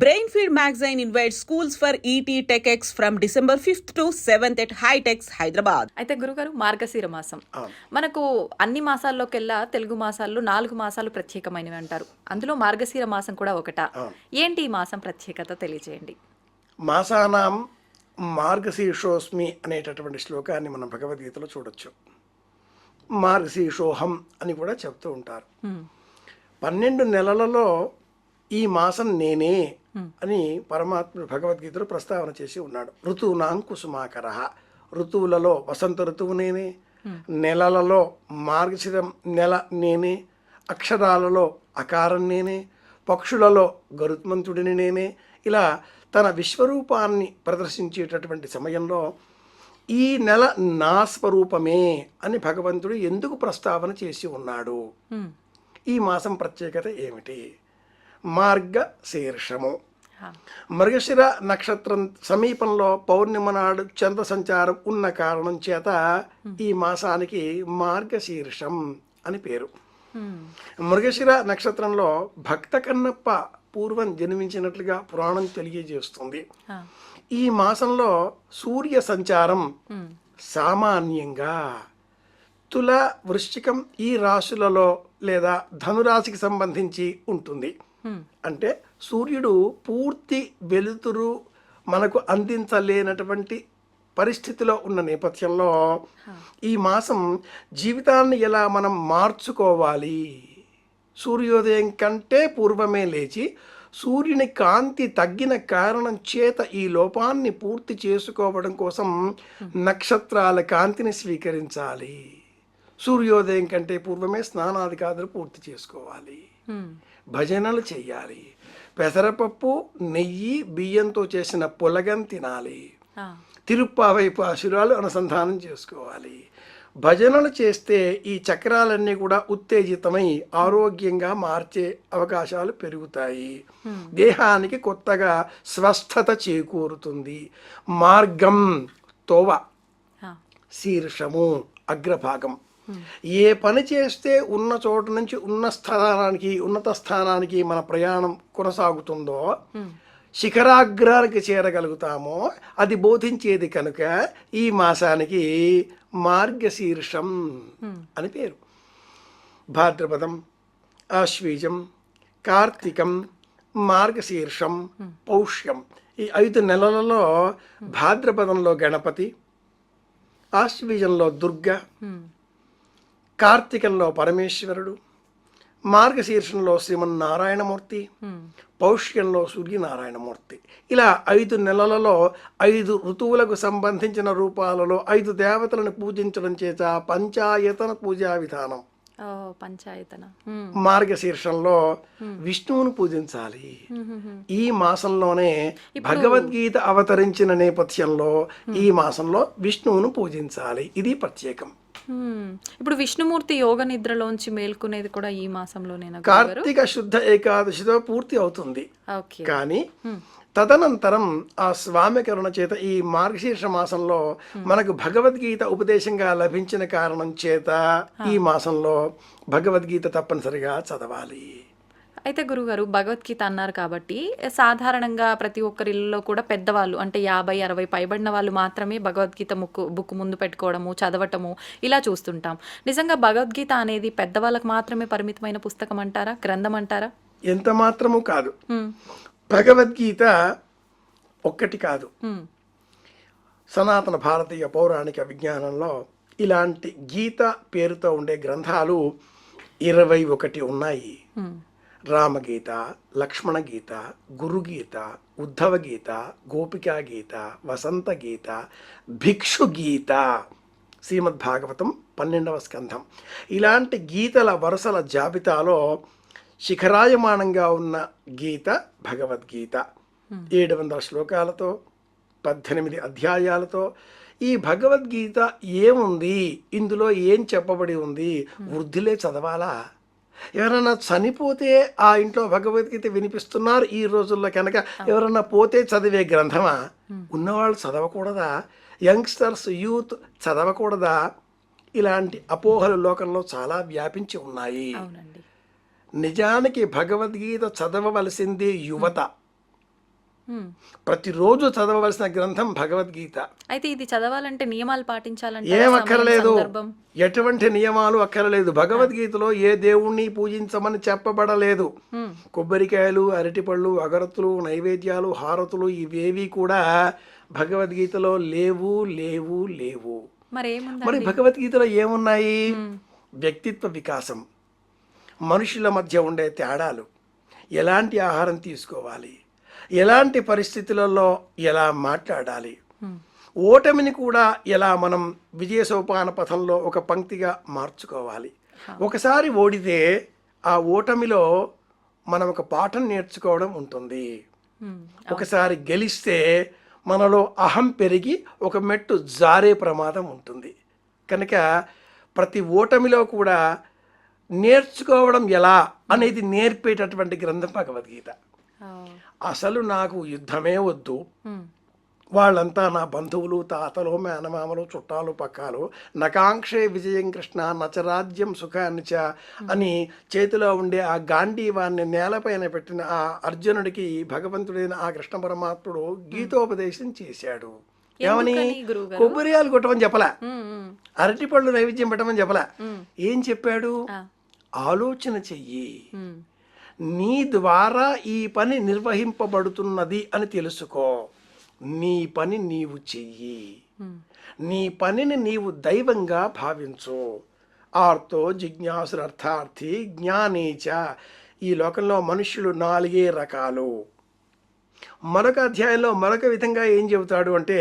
Brainfeed magazine invites schools for ET TechX from December 5th to 7th at Hightex, Hyderabad. అయితే గురుగారు మార్గశిర మాసం మనకు అన్ని మాసాల్లోకెల్లా తెలుగు మాసాల్లో 4 మాసాలు ప్రత్యేకమైనవి అంటారు. అందులో మార్గశిర మాసం కూడా ఒకట. ఏంటి ఈ మాసం ప్రత్యేకత తెలియజేయండి. మాసానాం మార్గశీర్షోస్మి అనేటటువంటి శ్లోకాన్ని మనం భగవద్గీతలో చూడొచ్చు. మార్గశీర్షోహం అని కూడా చెప్తూ ఉంటారు. 12 నెలలలో ఈ మాసం నేనే అని పరమాత్ముడు భగవద్గీతలో ప్రస్తావన చేసి ఉన్నాడు. ఋతువునాం కుసుమాకర, ఋతువులలో వసంత ఋతువు నేనే, నెలలలో మార్గశిరం నెల నేనే, అక్షరాలలో అకారం నేనే, పక్షులలో గరుత్మంతుడిని నేనే. ఇలా తన విశ్వరూపాన్ని ప్రదర్శించేటటువంటి సమయంలో ఈ నెల నా స్వరూపమే అని భగవంతుడు ఎందుకు ప్రస్తావన చేసి ఉన్నాడు? ఈ మాసం ప్రత్యేకత ఏమిటి? మార్గశీర్షము. మృగశిర నక్షత్రం సమీపంలో పౌర్ణిమ నాడు చంద్ర సంచారం ఉన్న కారణం చేత ఈ మాసానికి మార్గశీర్షం అని పేరు. మృగశిర నక్షత్రంలో భక్త కన్నప్ప పూర్వం జన్మించినట్లుగా పురాణం తెలియజేస్తుంది. ఈ మాసంలో సూర్య సంచారం సామాన్యంగా తుల, వృశ్చికం ఈ రాశులలో లేదా ధనురాశికి సంబంధించి ఉంటుంది. అంటే సూర్యుడు పూర్తి వెలుతురు మనకు అందించలేనటువంటి పరిస్థితిలో ఉన్న నేపథ్యంలో ఈ మాసం జీవితాన్ని ఎలా మనం మార్చుకోవాలి, సూర్యోదయం కంటే పూర్వమే లేచి సూర్యుని కాంతి తగ్గిన కారణం చేత ఈ లోపాన్ని పూర్తి చేసుకోవడం కోసం నక్షత్రాల కాంతిని స్వీకరించాలి. సూర్యోదయం కంటే పూర్వమే స్నానాధికారులు పూర్తి చేసుకోవాలి, భజనలు చెయ్యాలి, పెసరపప్పు, నెయ్యి, బియ్యంతో చేసిన పులగం తినాలి, తిరుప్పావై పాశురాలు అనుసంధానం చేసుకోవాలి. భజనలు చేస్తే ఈ చక్రాలన్నీ కూడా ఉత్తేజితమై ఆరోగ్యంగా మార్చే అవకాశాలు పెరుగుతాయి. దేహానికి కొత్తగా స్వస్థత చేకూరుతుంది. మార్గం తోవ, శీర్షము అగ్రభాగం. ఏ పని చేస్తే ఉన్న చోటు నుంచి ఉన్నత స్థానానికి మన ప్రయాణం కొనసాగుతుందో, శిఖరాగ్రానికి చేరగలుగుతామో అది బోధించేది కనుక ఈ మాసానికి మార్గశీర్షం అని పేరు. భాద్రపదం, ఆశ్వీజం, కార్తీకం, మార్గశీర్షం, పౌష్యం ఈ 5 నెలలలో భాద్రపదంలో గణపతి, ఆశ్వీజంలో దుర్గ, కార్తీకంలో పరమేశ్వరుడు, మార్గశీర్షంలో శ్రీమన్నారాయణమూర్తి, పౌష్యంలో సూర్యనారాయణమూర్తి. ఇలా 5 నెలలలో 5 ఋతువులకు సంబంధించిన రూపాలలో 5 దేవతలను పూజించడం చేత పంచాయతన పూజా విధానం. మార్గశీర్షంలో విష్ణువును పూజించాలి. ఈ మాసంలోనే భగవద్గీత అవతరించిన నేపథ్యంలో ఈ మాసంలో విష్ణువును పూజించాలి. ఇది ప్రత్యేకం. ఇప్పుడు విష్ణుమూర్తి యోగ నిద్రలోంచి మేల్కొనేది కూడా ఈ మాసంలోనే. కార్తీక శుద్ధ ఏకాదశితో పూర్తి అవుతుంది. కానీ తదనంతరం ఆ స్వామి కరుణ చేత ఈ మార్గశీర్ష మాసంలో మనకు భగవద్గీత ఉపదేశంగా లభించిన కారణం చేత ఈ మాసంలో భగవద్గీత తప్పనిసరిగా చదవాలి. అయితే గురుగారు భగవద్గీత అన్నారు కాబట్టి సాధారణంగా ప్రతి ఒక్కరిలో కూడా పెద్దవాళ్ళు అంటే 50-60 పైబడిన వాళ్ళు మాత్రమే భగవద్గీత బుక్ ముందు పెట్టుకోవడము, చదవటము ఇలా చూస్తుంటాం. నిజంగా భగవద్గీత అనేది పెద్దవాళ్ళకు మాత్రమే పరిమితమైన పుస్తకం అంటారా, గ్రంథం అంటారా? ఎంత మాత్రము కాదు. భగవద్గీత ఒక్కటి కాదు. సనాతన భారతీయ పౌరాణిక విజ్ఞానంలో ఇలాంటి గీత పేరుతో ఉండే గ్రంథాలు 21 ఉన్నాయి. రామగీత, లక్ష్మణ గీత, గురుగీత, ఉద్ధవ గీత, గోపికా గీత, వసంత గీత, భిక్షు గీత, శ్రీమద్భాగవతం 12వ స్కంధం. ఇలాంటి గీతల వరుసల జాబితాలో శిఖరాయమానంగా ఉన్న గీత భగవద్గీత. 700 శ్లోకాలతో 18 అధ్యాయాలతో ఈ భగవద్గీత ఏముంది, ఇందులో ఏం చెప్పబడి ఉంది? వృద్ధులే చదవాలా? ఎవరన్నా చనిపోతే ఆ ఇంట్లో భగవద్గీత వినిపిస్తున్నారు ఈ రోజుల్లో కనుక ఎవరన్నా పోతే చదివే గ్రంథమా? ఉన్నవాళ్ళు చదవకూడదా? Youngsters, youth చదవకూడదా? ఇలాంటి అపోహలు లోకంలో చాలా వ్యాపించి ఉన్నాయి. నిజానికి భగవద్గీత చదవవలసింది యువత. ప్రతిరోజు చదవవలసిన గ్రంథం భగవద్గీత. అయితే ఇది చదవాలంటే నియమాలు పాటించాలంటే ఏం అక్కర్లేదు, ఎటువంటి నియమాలు అక్కర్లేదు. భగవద్గీతలో ఏ దేవుణ్ణి పూజించమని చెప్పబడలేదు. కొబ్బరికాయలు, అరటిపళ్ళు, అగరత్తులు, నైవేద్యాలు, హారతులు ఇవేవి కూడా భగవద్గీతలో లేవు లేవు లేవు. మరి భగవద్గీతలో ఏమున్నాయి? వ్యక్తిత్వ వికాసం, మనుషుల మధ్య ఉండే తేడాలు, ఎలాంటి ఆహారం తీసుకోవాలి, ఎలాంటి పరిస్థితులలో ఎలా మాట్లాడాలి, ఓటమిని కూడా ఎలా మనం విజయ సోపాన పథంలో ఒక పంక్తిగా మార్చుకోవాలి. ఒకసారి ఓడితే ఆ ఓటమిలో మనం ఒక పాఠం నేర్చుకోవడం ఉంటుంది. ఒకసారి గెలిస్తే మనలో అహం పెరిగి ఒక మెట్టు జారే ప్రమాదం ఉంటుంది. కనుక ప్రతి ఓటమిలో కూడా నేర్చుకోవడం ఎలా అనేది నేర్పేటటువంటి గ్రంథం భగవద్గీత. అసలు నాకు యుద్ధమే వద్దు, వాళ్ళంతా నా బంధువులు, తాతలు, మేనమామలు, చుట్టాలు, పక్కాలు, నకాంక్షే విజయం కృష్ణ నచరాజ్యం సుఖాన్నిచ అని చేతిలో ఉండే ఆ గాంధీవాన్ని నేలపైన పెట్టిన ఆ అర్జునుడికి భగవంతుడైన ఆ కృష్ణ పరమాత్ముడు గీతోపదేశం చేశాడు. ఏమని? కొబ్బరియాలు కొట్టమని చెప్పలా, అరటిపళ్ళు నైవేద్యం పెట్టమని చెప్పలా. ఏం చెప్పాడు? ఆలోచన చెయ్యి, నీ ద్వారా ఈ పని నిర్వహింపబడుతున్నది అని తెలుసుకో, నీ పని నీవు చెయ్యి, నీ పనిని నీవు దైవంగా భావించు. ఆర్తో జిజ్ఞాసురర్థార్థి జ్ఞానేచ. ఈ లోకంలో మనుష్యులు 4 రకాలు. మరొక అధ్యాయంలో మరొక విధంగా ఏం చెబుతాడు అంటే,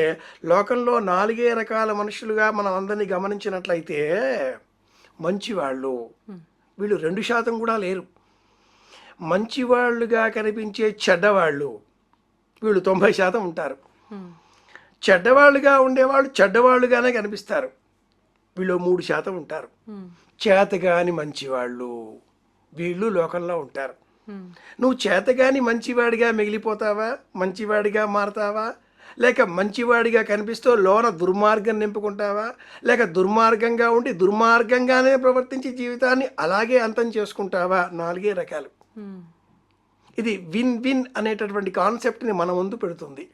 లోకంలో 4 రకాల మనుషులుగా మనం అందరినీ గమనించినట్లయితే, మంచివాళ్ళు వీళ్ళు 2% కూడా లేరు. మంచివాళ్ళుగా కనిపించే చెడ్డవాళ్ళు వీళ్ళు 90% ఉంటారు. చెడ్డవాళ్ళుగా ఉండేవాళ్ళు చెడ్డవాళ్ళుగానే కనిపిస్తారు, వీళ్ళు 3% ఉంటారు. చేతగాని మంచివాళ్ళు వీళ్ళు లోకంలో ఉంటారు. నువ్వు చేతగాని మంచివాడిగా మిగిలిపోతావా, మంచివాడిగా మారతావా, లేక మంచివాడిగా కనిపిస్తూ లోన దుర్మార్గం నింపుకుంటావా, లేక దుర్మార్గంగా ఉండి దుర్మార్గంగానే ప్రవర్తించి జీవితాన్ని అలాగే అంతం చేసుకుంటావా? 4 రకాలు. ఇది విన్ విన్ అనేటటువంటి కాన్సెప్ట్ని మన ముందు పెడుతుంది.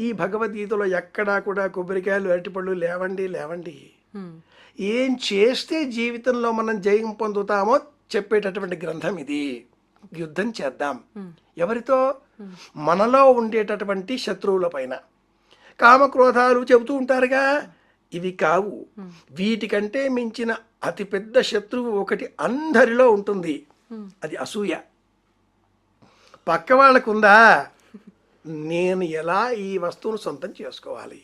ఈ భగవద్గీతలో ఎక్కడా కూడా కొబ్బరికాయలు, అరటిపళ్ళు లేవండి లేవండి, ఏం చేస్తే జీవితంలో మనం జయం పొందుతామో చెప్పేటటువంటి గ్రంథం ఇది. యుద్ధం చేద్దాం. ఎవరితో? మనలో ఉండేటటువంటి శత్రువుల పైన. కామక్రోధాలు చెబుతూ ఉంటారుగా, ఇవి కావు. వీటికంటే మించిన అతిపెద్ద శత్రువు ఒకటి అందరిలో ఉంటుంది, అది అసూయ. పక్క వాళ్ళకుందా, నేను ఎలా ఈ వస్తువును సొంతం చేసుకోవాలి,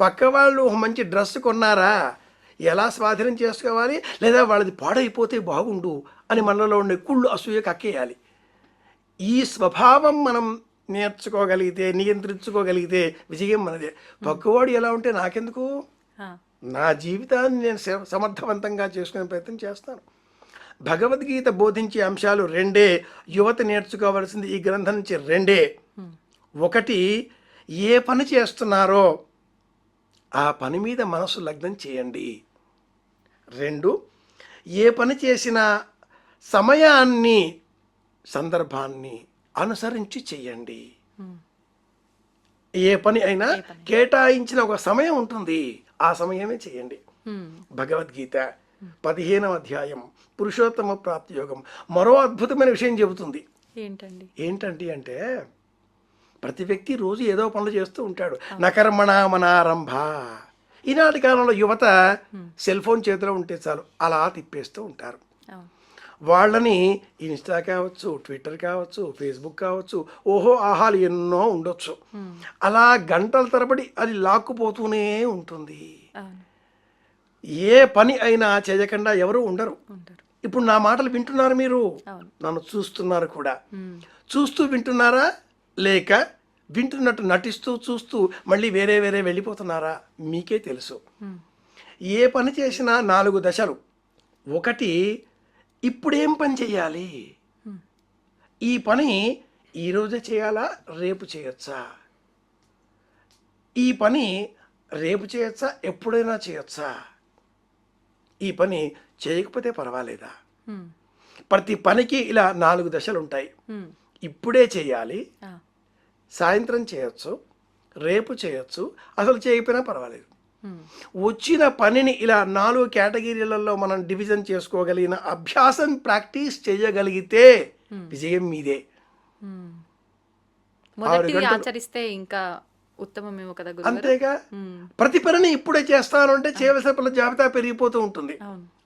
పక్క వాళ్ళు మంచి డ్రెస్ కొన్నారా, ఎలా స్వాధీనం చేసుకోవాలి, లేదా వాళ్ళది పాడైపోతే బాగుండు అని మనలో ఉండే కుళ్ళు అసూయ కక్కేయాలి. ఈ స్వభావం మనం నేర్చుకోగలిగితే, నియంత్రించుకోగలిగితే విజయం మనదే. పక్కవాడు ఎలా ఉంటే నాకెందుకు, నా జీవితాన్ని నేను సమర్థవంతంగా చేసుకునే ప్రయత్నం చేస్తాను. భగవద్గీత బోధించే అంశాలు 2. యువత నేర్చుకోవాల్సింది ఈ గ్రంథం నుంచి 2. 1, ఏ పని చేస్తున్నారో ఆ పని మీద మనసు లగ్నం చేయండి. 2, ఏ పని చేసినా సమయాన్ని, సందర్భాన్ని అనుసరించి చేయండి. ఏ పని అయినా కేటాయించిన ఒక సమయం ఉంటుంది, ఆ సమయమే చేయండి. భగవద్గీత 15వ అధ్యాయం పురుషోత్తమ ప్రాప్తి యోగం మరో అద్భుతమైన విషయం చెబుతుంది. ఏంటండి అంటే, ప్రతి వ్యక్తి రోజు ఏదో పనులు చేస్తూ ఉంటాడు. నకర్మణ మనారంభ. ఈనాటి కాలంలో యువత సెల్ ఫోన్ చేతిలో ఉంటే చాలు అలా తిప్పేస్తూ ఉంటారు. వాళ్ళని ఇన్స్టా కావచ్చు, ట్విట్టర్ కావచ్చు, ఫేస్బుక్ కావచ్చు, ఓహో ఆహాలు ఎన్నో ఉండొచ్చు, అలా గంటల తరబడి అది లాక్కుపోతూనే ఉంటుంది. ఏ పని అయినా చేయకుండా ఎవరు ఉండరు. ఇప్పుడు నా మాటలు వింటున్నారు, మీరు నన్ను చూస్తున్నారు కూడా. చూస్తూ వింటున్నారా, లేక వింటున్నట్టు నటిస్తూ చూస్తూ మళ్ళీ వేరే వేరే వెళ్ళిపోతున్నారా? మీకే తెలుసు. ఏ పని చేసినా 4 దశలు. 1, ఇప్పుడేం పని చేయాలి, ఈ పని ఈరోజే చేయాలా, రేపు చేయొచ్చా, ఈ పని రేపు చేయొచ్చా, ఎప్పుడైనా చేయొచ్చా, ఈ పని చేయకపోతే పర్వాలేదా. ప్రతి పనికి ఇలా 4 దశలు ఉంటాయి. ఇప్పుడే చేయాలి, సాయంత్రం చేయొచ్చు, రేపు చేయొచ్చు, అసలు చేయకపోయినా పర్వాలేదు. వచ్చిన పనిని ఇలా 4 కేటగిరీలలో మనం డివిజన్ చేసుకోగలిగిన అభ్యాసం ప్రాక్టీస్ చేయగలిగితే విజయం మీదే. మొదటిది ఆచరిస్తే ఇంకా ఉత్తమమేమో కదా గురుగారు. అంతేగా, ప్రతి పనిని ఇప్పుడే చేస్తాను అంటే చేయవలసిన పనుల జాబితా పెరిగిపోతూ ఉంటుంది.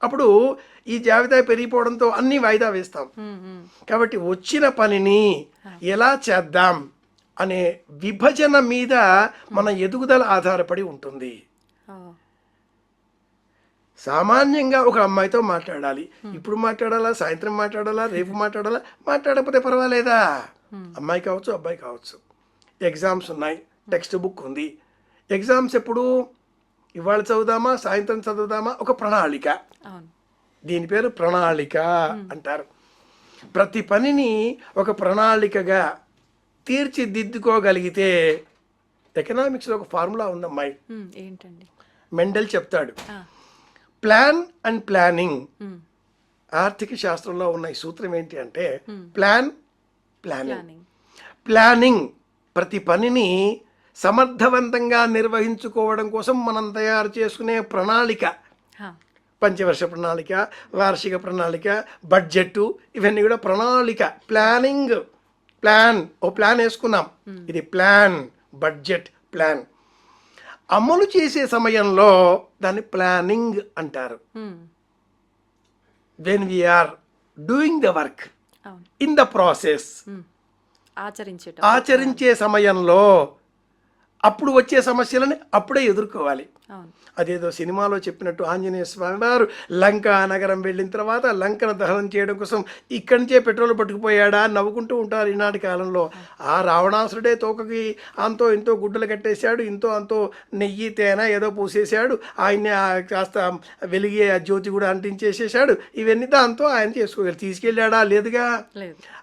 అప్పుడు ఈ జాబితా పెరిగిపోవడంతో అన్ని వాయిదా వేస్తాం. కాబట్టి వచ్చిన పనిని ఎలా చేద్దాం అనే విభజన మీద మన ఎదుగుదల ఆధారపడి ఉంటుంది. సామాన్యంగా ఒక అమ్మాయితో మాట్లాడాలి, ఇప్పుడు మాట్లాడాలా, సాయంత్రం మాట్లాడాలా, రేపు మాట్లాడాలా, మాట్లాడకపోతే పర్వాలేదా? అమ్మాయి కావచ్చు, అబ్బాయి కావచ్చు. ఎగ్జామ్స్ ఉన్నాయి, టెక్స్ట్ బుక్ ఉంది. ఎగ్జామ్స్ ఎప్పుడు, ఇవాళ చదువుదామా, సాయంత్రం చదువుదామా, ఒక ప్రణాళిక. దీని పేరు ప్రణాళిక అంటారు. ప్రతి పనిని ఒక ప్రణాళికగా తీర్చిదిద్దుకోగలిగితే, ఎకనామిక్స్లో ఒక ఫార్ములా ఉందమ్మాయి, ఏంటండి? మెండల్ చెప్తాడు, ప్లాన్ అండ్ ప్లానింగ్. ఆర్థిక శాస్త్రంలో ఉన్న ఈ సూత్రం ఏంటి అంటే ప్లాన్, ప్లానింగ్. ప్లానింగ్ ప్రతి పనిని సమర్థవంతంగా నిర్వహించుకోవడం కోసం మనం తయారు చేసుకునే ప్రణాళిక. పంచవర్ష ప్రణాళిక, వార్షిక ప్రణాళిక, బడ్జెట్, ఇవన్నీ కూడా ప్రణాళిక. ప్లానింగ్, ప్లాన్, ఓ ప్లాన్ వేసుకున్నాం, ఇది ప్లాన్, బడ్జెట్, ప్లాన్. అమలు చేసే సమయంలో దాన్ని ప్లానింగ్ అంటారు. When we are doing the work, in the process, ఆచరించే సమయంలో అప్పుడు వచ్చే సమస్యలని అప్పుడే ఎదుర్కోవాలి. అదేదో సినిమాలో చెప్పినట్టు ఆంజనేయ స్వామి వారు లంకా నగరం వెళ్ళిన తర్వాత లంకను దహనం చేయడం కోసం ఇక్కడి నుంచే పెట్రోల్ పట్టుకుపోయాడా అని నవ్వుకుంటూ ఉంటారు ఈనాటి కాలంలో. ఆ రావణాసురుడే తోకకి అంతో ఇంతో గుడ్డలు కట్టేశాడు, ఇంతో అంతో నెయ్యి తేనె ఏదో పూసేశాడు, ఆయన్ని కాస్త వెలిగే ఆ జ్యోతి కూడా అంటించేసేసాడు. ఇవన్నీ దాంతో ఆయన చేసుకోగలి తీసుకెళ్ళాడా? లేదుగా.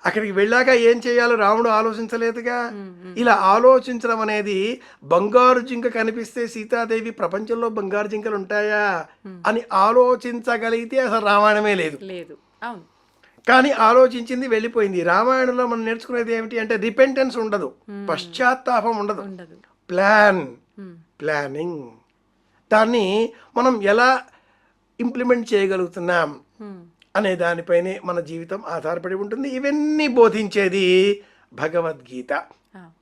అక్కడికి వెళ్ళాక ఏం చేయాలో రాముడు ఆలోచించలేదుగా. ఇలా ఆలోచించడం అనేది, బంగారు జింక కనిపిస్తే సీతాదేవి ప్రపంచంలో బంగారు జింకలు ఉంటాయా అని ఆలోచించగలిగితే అసలు రామాయణమే లేదు. కానీ ఆలోచించింది, వెళ్ళిపోయింది. రామాయణంలో మనం నేర్చుకునేది ఏమిటి అంటే రిపెంటెన్స్ ఉండదు, పశ్చాత్తాపం ఉండదు, ప్లాన్, ప్లానింగ్. దాన్ని మనం ఎలా ఇంప్లిమెంట్ చేయగలుగుతున్నాం అనే దానిపైనే మన జీవితం ఆధారపడి ఉంటుంది. ఇవన్నీ బోధించేది భగవద్గీత.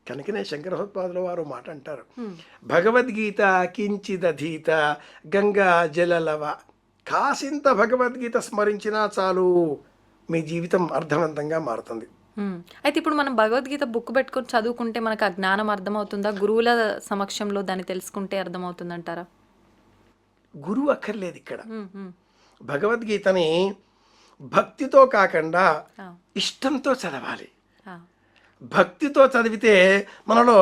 కనుకనే శంకరోత్పాదుల వారు మాట అంటారు, భగవద్గీత కించిదధీత గంగా జలలవ. కాసింత భగవద్గీత స్మరించినా చాలు, మీ జీవితం అర్థవంతంగా మారుతుంది. అయితే ఇప్పుడు మనం భగవద్గీత బుక్ పెట్టుకొని చదువుకుంటే మనకు ఆ జ్ఞానం అర్థమవుతుందా? గురువుల సమక్షంలో దాన్ని తెలుసుకుంటే అర్థమవుతుందంటారా? గురువు అక్కర్లేదు ఇక్కడ. భగవద్గీతని భక్తితో కాకుండా ఇష్టంతో చదవాలి. భక్తితో చదివితే మనలో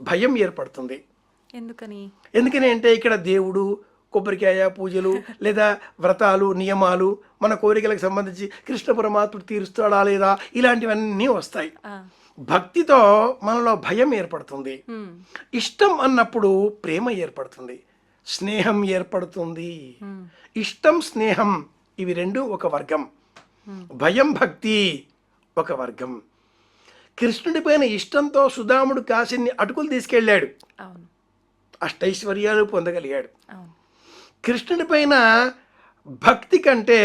భయం ఏర్పడుతుంది. ఎందుకని అంటే ఇక్కడ దేవుడు, కొబ్బరికాయ పూజలు, లేదా వ్రతాలు, నియమాలు, మన కోరికలకు సంబంధించి కృష్ణ పరమాత్ముడు తీరుస్తాడా లేదా, ఇలాంటివన్నీ వస్తాయి. భక్తితో మనలో భయం ఏర్పడుతుంది. ఇష్టం అన్నప్పుడు ప్రేమ ఏర్పడుతుంది, స్నేహం ఏర్పడుతుంది. ఇష్టం, స్నేహం ఇవి రెండు ఒక వర్గం, భయం, భక్తి ఒక వర్గం. కృష్ణుడి పైన ఇష్టంతో సుధాముడు కాశీని అటుకులు తీసుకెళ్ళాడు, అష్టైశ్వర్యాలు పొందగలిగాడు. కృష్ణుడి పైన భక్తి కంటే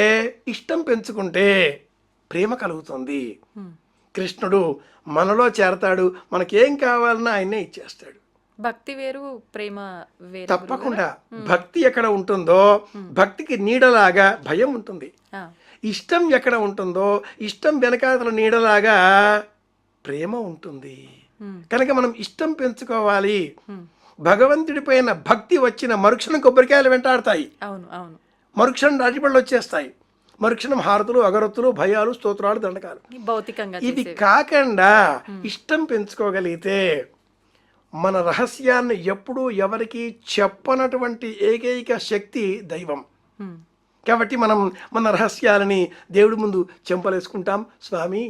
ఇష్టం పెంచుకుంటే ప్రేమ కలుగుతుంది. కృష్ణుడు మనలో చేరతాడు, మనకేం కావాలన్నా ఆయనే ఇచ్చేస్తాడు. భక్తి వేరు, ప్రేమ వేరు. తప్పకుండా. భక్తి ఎక్కడ ఉంటుందో భక్తికి నీడలాగా భయం ఉంటుంది. ఇష్టం ఎక్కడ ఉంటుందో ఇష్టం వెనకాతల నీడలాగా ప్రేమ ఉంటుంది. కనుక మనం ఇష్టం పెంచుకోవాలి. భగవంతుడి పైన భక్తి వచ్చిన మరుక్షణం కొబ్బరికాయలు వెంటాడతాయి, మరుక్షణం అరటిపళ్ళు వచ్చేస్తాయి, మరుక్షణం హారతులు, అగరొత్తులు, భయాలు, స్తోత్రాలు, దండకాలు. ఇది కాకుండా ఇష్టం పెంచుకోగలిగితే మన రహస్యాన్ని ఎప్పుడూ ఎవరికి చెప్పనటువంటి ఏకైక శక్తి దైవం. కాబట్టి మనం మన రహస్యాలని దేవుడి ముందు చెంపలేసుకుంటాం, స్వామి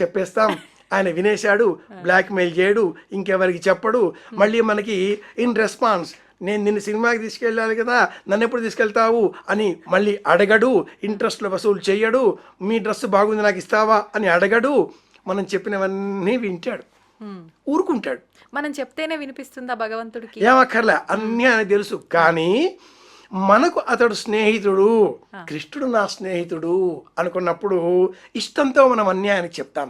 చెప్పేస్తాం, ఆయన వినేశాడు, బ్లాక్మెయిల్ చేయడు, ఇంకెవరికి చెప్పడు. మళ్ళీ మనకి ఇన్ రెస్పాన్స్, నేను నిన్ను సినిమాకి తీసుకెళ్ళాలి కదా, నన్ను ఎప్పుడు తీసుకెళ్తావు అని మళ్ళీ అడగడు, ఇంట్రెస్ట్లు వసూలు చేయడు, మీ డ్రెస్ బాగుంది నాకు ఇస్తావా అని అడగడు, మనం చెప్పినవన్నీ వింటాడు. ఊరుకుంటాడు. మనం చెప్తేనే వినిపిస్తుందా భగవంతుడికి? ఏమక్కర్లే, అన్నీ ఆయన తెలుసు. కానీ మనకు అతడు స్నేహితుడు, కృష్ణుడు నా స్నేహితుడు అనుకున్నప్పుడు ఇష్టంతో మనం అన్నీ ఆయనకి చెప్తాం.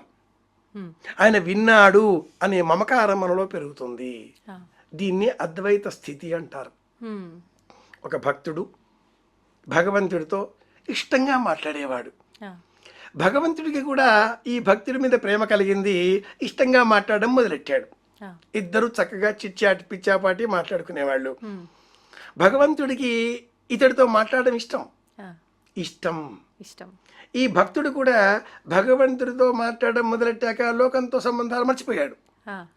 ఆయన విన్నాడు అనే మమకారం మనలో పెరుగుతుంది. దీన్ని అద్వైత స్థితి అంటారు. ఒక భక్తుడు భగవంతుడితో ఇష్టంగా మాట్లాడేవాడు. భగవంతుడికి కూడా ఈ భక్తుడి మీద ప్రేమ కలిగింది, ఇష్టంగా మాట్లాడడం మొదలెట్టాడు. ఇద్దరు చక్కగా చిచ్చాటి పిచ్చాపాటి మాట్లాడుకునేవాళ్ళు. భగవంతుడికి ఇతడితో మాట్లాడడం ఇష్టం. ఈ భక్తుడు కూడా భగవంతుడితో మాట్లాడడం మొదలెట్టాక లోకంతో సంబంధాలు మర్చిపోయాడు,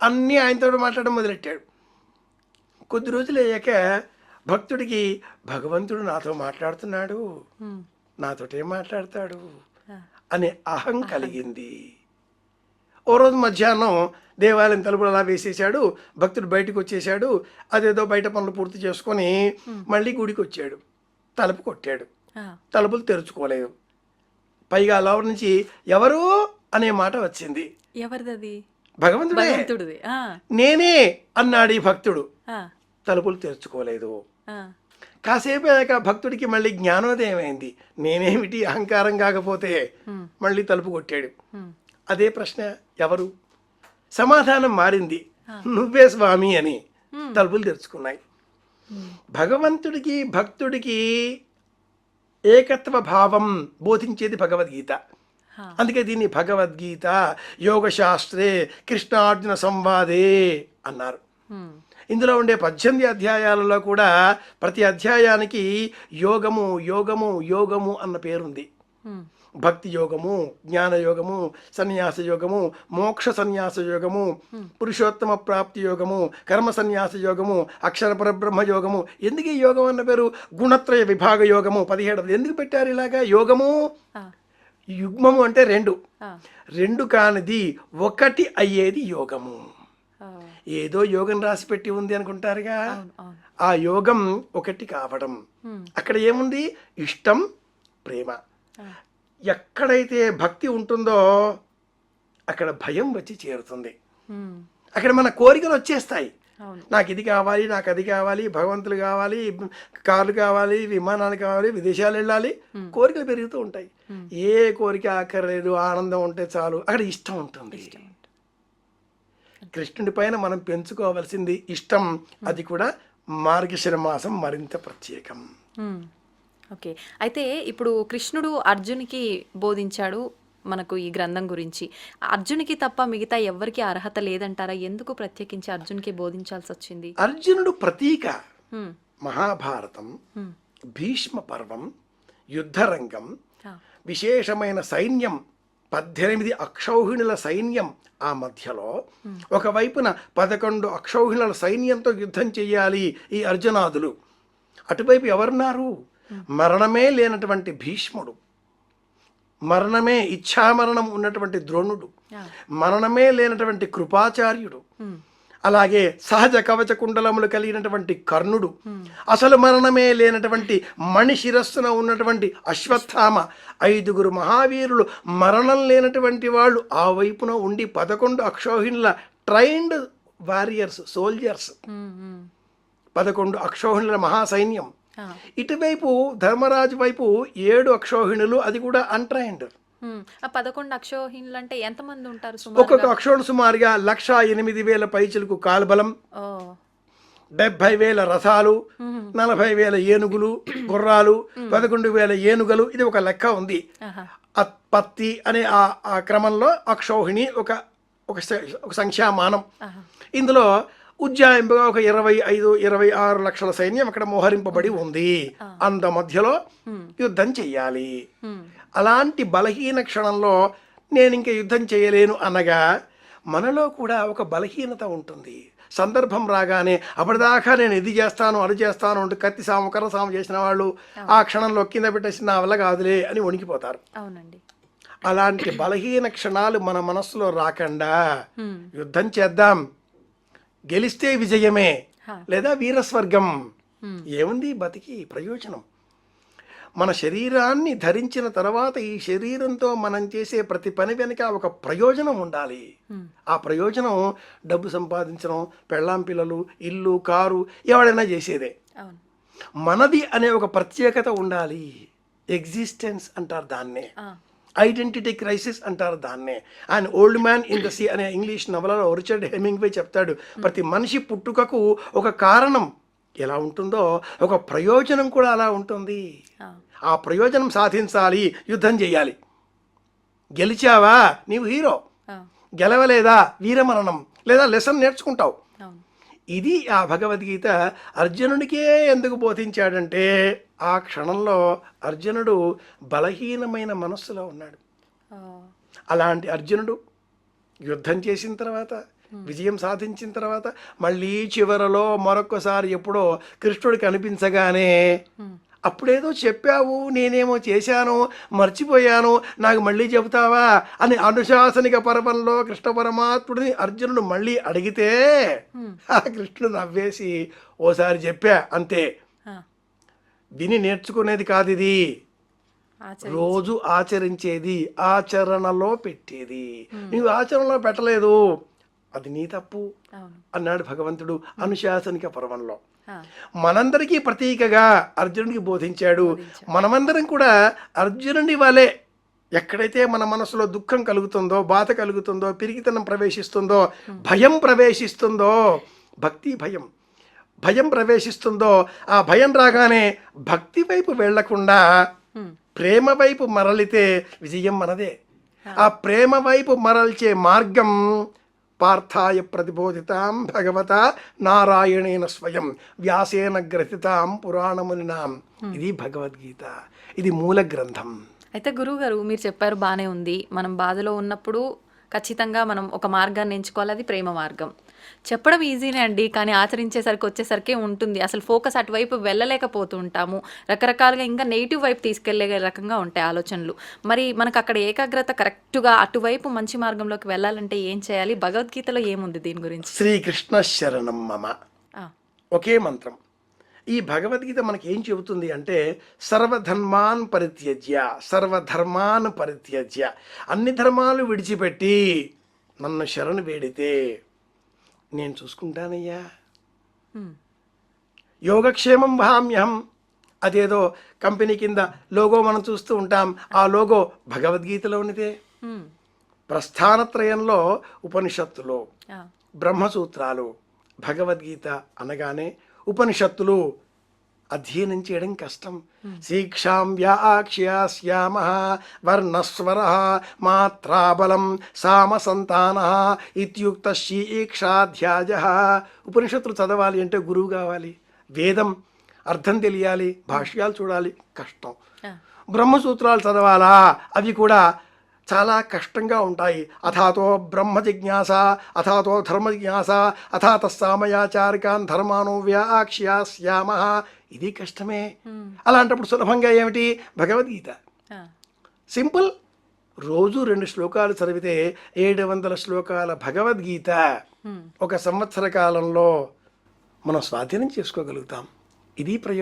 అన్నీ ఆయనతో మాట్లాడడం మొదలెట్టాడు. కొద్ది రోజులు అయ్యాక భక్తుడికి భగవంతుడు నాతో మాట్లాడుతున్నాడు, నాతోటే మాట్లాడతాడు అనే అహం కలిగింది. ఓ రోజు మధ్యాహ్నం దేవాలయం తలుపులు అలా వేసేసాడు, భక్తుడు బయటకు వచ్చేసాడు. అదేదో బయట పనులు పూర్తి చేసుకొని మళ్ళీ గుడికి వచ్చాడు. తలుపు కొట్టాడు, తలుపులు తెరుచుకోలేదు. పైగా లోపల నుంచి ఎవరు అనే మాట వచ్చింది. ఎవరిది? భగవంతుడే. నేనే అన్నాడు ఈ భక్తుడు. తలుపులు తెరుచుకోలేదు. కాసేపు అయ్యాక భక్తుడికి మళ్ళీ జ్ఞానోదయం అయింది. నేనేమిటి అహంకారం కాకపోతే? మళ్ళీ తలుపు కొట్టాడు. అదే ప్రశ్న, ఎవరు? సమాధానం మారింది, నువ్వే స్వామి అని. తలుపులు తెరుచుకున్నాయి. భగవంతుడికి భక్తుడికి ఏకత్వ భావం బోధించేది భగవద్గీత. అందుకే దీన్ని భగవద్గీత యోగశాస్త్రే కృష్ణార్జున సంవాదే అన్నారు. ఇందులో ఉండే 18 అధ్యాయాలలో కూడా ప్రతి అధ్యాయానికి యోగము యోగము యోగము అన్న పేరుంది. భక్తి యోగము, జ్ఞాన యోగము, సన్యాస యోగము, మోక్ష సన్యాస యోగము, పురుషోత్తమ ప్రాప్తి యోగము, కర్మ సన్యాస యోగము, అక్షర పరబ్రహ్మ యోగము. ఎందుకు ఈ యోగం అన్న పేరు? గుణత్రయ విభాగ యోగము 17. ఎందుకు పెట్టారు ఇలాగా? యోగము యుగ్మము అంటే రెండు కానిది ఒకటి అయ్యేది యోగము. ఏదో యోగం రాసి పెట్టి ఉంది అనుకుంటారుగా, ఆ యోగం ఒకటి కావడం. అక్కడ ఏముంది? ఇష్టం, ప్రేమ. ఎక్కడైతే భక్తి ఉంటుందో అక్కడ భయం వచ్చి చేరుతుంది. అక్కడ మన కోరికలు వచ్చేస్తాయి. నాకు ఇది కావాలి, నాకు అది కావాలి, భగవంతులు కావాలి, కార్లు కావాలి, విమానాలు కావాలి, విదేశాలు వెళ్ళాలి. కోరికలు పెరుగుతూ ఉంటాయి. ఏ కోరిక ఆఖరలేదు, ఆనందం ఉంటే చాలు. అక్కడ ఇష్టం ఉంటుంది. కృష్ణుడి పైన మనం పెంచుకోవాల్సింది ఇష్టం. అది కూడా మార్గశిర మాసం మరింత ప్రత్యేకం. ఓకే. అయితే ఇప్పుడు కృష్ణుడు అర్జునికి బోధించాడు మనకు ఈ గ్రంథం గురించి. అర్జునికి తప్ప మిగతా ఎవ్వరికి అర్హత లేదంటారా? ఎందుకు ప్రత్యేకించి అర్జునికి బోధించాల్సి వచ్చింది? అర్జునుడు ప్రతీక. మహాభారతం, భీష్మ పర్వం, యుద్ధరంగం, విశేషమైన సైన్యం, 18 అక్షౌహిణుల సైన్యం. ఆ మధ్యలో ఒకవైపున 11 అక్షౌహిణుల సైన్యంతో యుద్ధం చెయ్యాలి ఈ అర్జునాదులు. అటువైపు ఎవరున్నారు? మరణమే లేనటువంటి భీష్ముడు, మరణమే ఇచ్ఛామరణం ఉన్నటువంటి ద్రోణుడు, మరణమే లేనటువంటి కృపాచార్యుడు, అలాగే సహజ కవచ కుండలములు కలిగినటువంటి కర్ణుడు, అసలు మరణమే లేనటువంటి మణి శిరస్సున ఉన్నటువంటి అశ్వత్థామ. 5 మహావీరులు మరణం లేనటువంటి వాళ్ళు ఆ వైపున ఉండి 11 అక్షౌహిణుల ట్రైన్డ్ వారియర్స్, సోల్జర్స్, 11 అక్షౌహిణుల మహాసైన్యం. ఇటువైపు ధర్మరాజు వైపు 7 అక్షౌహిణులు, అది కూడా అన్ట్రైన్డ్. 11 అక్షౌహిణులు అంటే ఎంతమంది ఉంటారు? ఒక్కొక్క అక్షౌహిణులు సుమారుగా 1,08,000 పైచిలకు కాల్బలం, 70,000 రథాలు, 40,000 ఏనుగులు, గుర్రాలు, 11,000 ఏనుగలు. ఇది ఒక లెక్క ఉంది. పత్తి అనే ఆ క్రమంలో అక్షౌహిణి ఒక సంఖ్యామానం. ఇందులో ఉజ్జాయింపుగా ఒక 25-26 లక్షల సైన్యం అక్కడ మోహరింపబడి ఉంది. అంత మధ్యలో యుద్ధం చెయ్యాలి. అలాంటి బలహీన క్షణంలో నేను ఇంక యుద్ధం చేయలేను అనగా మనలో కూడా ఒక బలహీనత ఉంటుంది. సందర్భం రాగానే అప్పటిదాకా నేను ఇది చేస్తాను, అది చేస్తాను అంటూ కత్తి సాము, కర్ర సాము చేసిన వాళ్ళు ఆ క్షణంలో కింద పెట్టేసి నా వల్ల కాదులే అని వణికిపోతారు. అలాంటి బలహీన క్షణాలు మన మనస్సులో రాకుండా యుద్ధం చేద్దాం, గెలిస్తే విజయమే లేదా వీరస్వర్గం. ఏముంది బతికి ప్రయోజనం? మన శరీరాన్ని ధరించిన తర్వాత ఈ శరీరంతో మనం చేసే ప్రతి పని వెనుక ఒక ప్రయోజనం ఉండాలి. ఆ ప్రయోజనం డబ్బు సంపాదించడం, పెళ్ళాం పిల్లలు, ఇల్లు, కారు ఎవడైనా చేసేదే. అవును. మనది అనే ఒక ప్రత్యేకత ఉండాలి. ఎగ్జిస్టెన్స్ అంటారు దాన్నే, ఐడెంటిటీ క్రైసిస్ అంటారు దాన్నే. And old man in the sea అనే ఇంగ్లీష్ నవలలో రిచర్డ్ హెమింగ్వే చెప్తాడు, ప్రతి మనిషి పుట్టుకకు ఒక కారణం ఎలా ఉంటుందో ఒక ప్రయోజనం కూడా అలా ఉంటుంది. ఆ ప్రయోజనం సాధించాలి, యుద్ధం చేయాలి. గెలిచావా నీవు హీరో, గెలవలేదా వీరమరణం లేదా లెసన్ నేర్చుకుంటావు. ఇది ఆ భగవద్గీత అర్జునుడికే ఎందుకు బోధించాడంటే ఆ క్షణంలో అర్జునుడు బలహీనమైన మనస్సులో ఉన్నాడు. అలాంటి అర్జునుడు యుద్ధం చేసిన తర్వాత, విజయం సాధించిన తర్వాత మళ్ళీ చివరలో మరొక్కసారి ఎప్పుడో కృష్ణుడు కనిపించగానే, అప్పుడేదో చెప్పావు, నేనేమో చేశాను, మర్చిపోయాను, నాకు మళ్ళీ చెబుతావా అని అనుశాసనిక పర్వంలో కృష్ణ పరమాత్ముడిని అర్జునుడు మళ్ళీ అడిగితే ఆ కృష్ణుడు నవ్వేసి ఓసారి చెప్పా అంతే, విని నేర్చుకునేది కాదు ఇది, రోజు ఆచరించేది, ఆచరణలో పెట్టేది. నీవు ఆచరణలో పెట్టలేదు, అది నీ తప్పు అన్నాడు భగవంతుడు అనుశాసనిక పర్వంలో. మనందరికీ ప్రతీకగా అర్జునుడికి బోధించాడు. మనమందరం కూడా అర్జునుడి వలె ఎక్కడైతే మన మనసులో దుఃఖం కలుగుతుందో, బాధ కలుగుతుందో, పిరికితనం ప్రవేశిస్తుందో, భయం ప్రవేశిస్తుందో, భక్తి భయం భయం ప్రవేశిస్తుందో, ఆ భయం రాగానే భక్తి వైపు వెళ్లకుండా ప్రేమ వైపు మరలితే విజయం మనదే. ఆ ప్రేమ వైపు మరల్చే మార్గం పార్థాయ ప్రతిబోధితాం భగవత నారాయణేన స్వయం వ్యాసేన గ్రథితాం పురాణమునినాం. ఇది భగవద్గీత, ఇది మూల గ్రంథం. అయితే గురువుగారు మీరు చెప్పారు బాగానే ఉంది, మనం బాధలో ఉన్నప్పుడు ఖచ్చితంగా మనం ఒక మార్గాన్ని ఎంచుకోవాలి, అది ప్రేమ మార్గం. చెప్పడం ఈజీనే అండి, కానీ ఆచరించేసరికి వచ్చేసరికి ఉంటుంది, అసలు ఫోకస్ అటువైపు వెళ్ళలేకపోతూ ఉంటాము. రకరకాలుగా ఇంకా నెగిటివ్ వైపు తీసుకెళ్లే రకంగా ఉంటాయి ఆలోచనలు. మరి మనకు అక్కడ ఏకాగ్రత కరెక్ట్గా అటువైపు మంచి మార్గంలోకి వెళ్ళాలంటే ఏం చేయాలి? భగవద్గీతలో ఏముంది దీని గురించి? శ్రీకృష్ణ శరణం మమ ఒకే మంత్రం. ఈ భగవద్గీత మనకి ఏం చెబుతుంది అంటే సర్వధర్మాన్ పరిత్యజ్య, సర్వధర్మాన్ పరిత్యజ్య, అన్ని ధర్మాలు విడిచిపెట్టి నన్ను శరణు వేడితే నేను చూసుకుంటానయ్యా. యోగక్షేమం వహామ్యహం, అదేదో కంపెనీ కింద లోగో మనం చూస్తూ ఉంటాం, ఆ లోగో భగవద్గీతలో ఉన్నదే. ప్రస్థానత్రయంలో ఉపనిషత్తులు, బ్రహ్మసూత్రాలు, భగవద్గీత అనగానే ఉపనిషత్తులు అధ్యయనం చేయడం కష్టం. శీక్షాం వ్యాక్ష్యాస్యామ వర్ణస్వర మాత్రాబలం సామసంతాన ఇత్యుక్త శీక్షాధ్యాయ. ఉపనిషత్తులు చదవాలి అంటే గురువు కావాలి, వేదం అర్థం తెలియాలి, భాష్యాలు చూడాలి, కష్టం. బ్రహ్మసూత్రాలు చదవాలా, అవి కూడా చాలా కష్టంగా ఉంటాయి. అథాతో బ్రహ్మ జిజ్ఞాస, అథాతో ధర్మ జిజ్ఞాస, అథాత సామయాచారికాన్ ధర్మానో వ్యాక్ష్యాస్యామ, ఇది కష్టమే. అలాంటప్పుడు సులభంగా ఏమిటి? భగవద్గీత సింపుల్. రోజు 2 శ్లోకాలు చదివితే 700 శ్లోకాల భగవద్గీత ఒక సంవత్సర కాలంలో మనం స్వాధీనం చేసుకోగలుగుతాం. ఇది ప్రయోజనం.